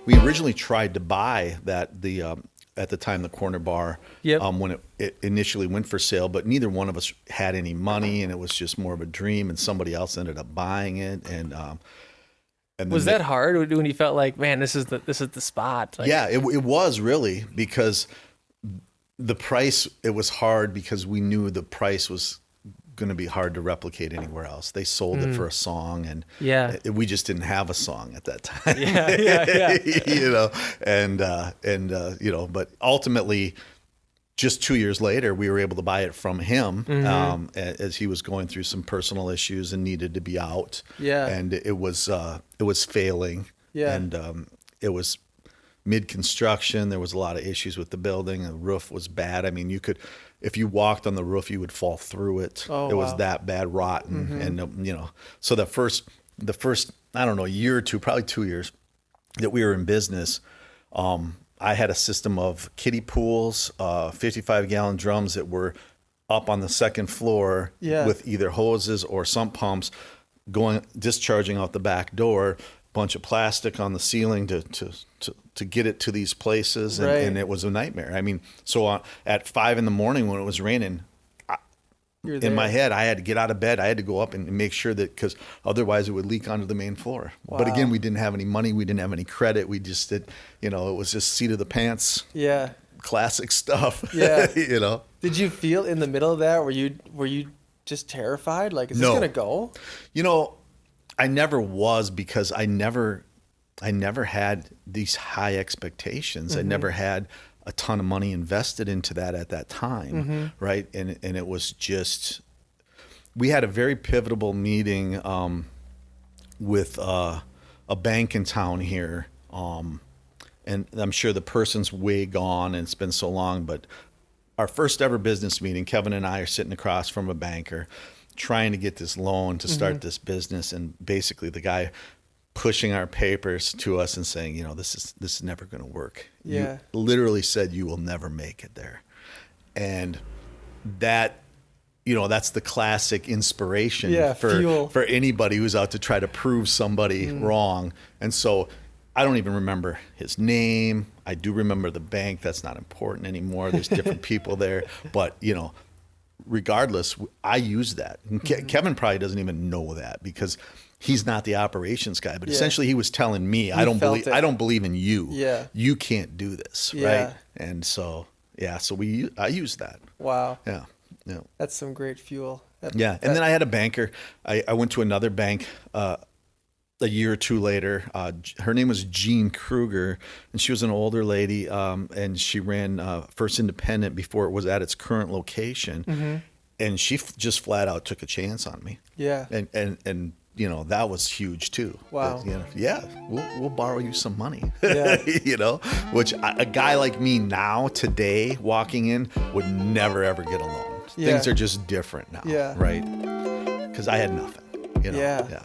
We originally tried to buy at the time, the corner bar, Yep. when it initially went for sale, but neither one of us had any money, and it was just more of a dream, and somebody else ended up buying it. And then Was that hard when you felt like, man, this is the spot? Like, yeah, it was really, because the price, it was hard because we knew the price was going to be hard to replicate anywhere else. They sold it for a song, and we just didn't have a song at that time. Yeah. You know, and you know, but ultimately, just 2 years later, we were able to buy it from him, as he was going through some personal issues and needed to be out. Yeah. And it was failing. Yeah. And it was mid-construction. There was a lot of issues with the building. The roof was bad. I mean, if you walked on the roof, you would fall through it. Oh, it was wow. that bad, rotten. And, you know, so the first, I don't know, year or two, probably 2 years that we were in business, I had a system of kiddie pools, 55-gallon drums that were up on the second floor with either hoses or sump pumps discharging out the back door, bunch of plastic on the ceiling to get it to these places. And it was a nightmare. I mean, so at 5 a.m. when it was raining, in my head, I had to get out of bed. I had to go up and make sure that, because otherwise it would leak onto the main floor. Wow. But again, we didn't have any money. We didn't have any credit. We just did, you know, it was just seat of the pants. Yeah. Classic stuff. Yeah. You know? Did you feel in the middle of that, were you just terrified? Like, is this going to go? You know, I never was, because I never had these high expectations. I never had a ton of money invested into that at that time, right? And it was just, we had a very pivotal meeting with a bank in town here, and I'm sure the person's way gone and it's been so long, but our first ever business meeting, Kevin and I are sitting across from a banker trying to get this loan to start this business, and basically the guy pushing our papers to us and saying, you know, this is never going to work. Yeah. You literally said you will never make it there. And that, you know, that's the classic inspiration for anybody who's out to try to prove somebody wrong. And so I don't even remember his name. I do remember the bank. That's not important anymore. There's different people there. But, you know, regardless, I use that. And Kevin probably doesn't even know that, because he's not the operations guy, but essentially he was telling me, I don't believe in you. Yeah. You can't do this. Yeah. Right. And so, I use that. Wow. Yeah. Yeah. That's some great fuel. And then I had a banker. I went to another bank, a year or two later. Her name was Jean Kruger, and she was an older lady. And she ran, First Independent before it was at its current location. And she just flat out took a chance on me. Yeah. And, you know, that was huge too. Wow. You know, we'll borrow you some money. Yeah. You know, which a guy like me now, today, walking in, would never ever get a loan. Yeah. Things are just different now. Yeah. Right? Because I had nothing. You know? Yeah. Yeah.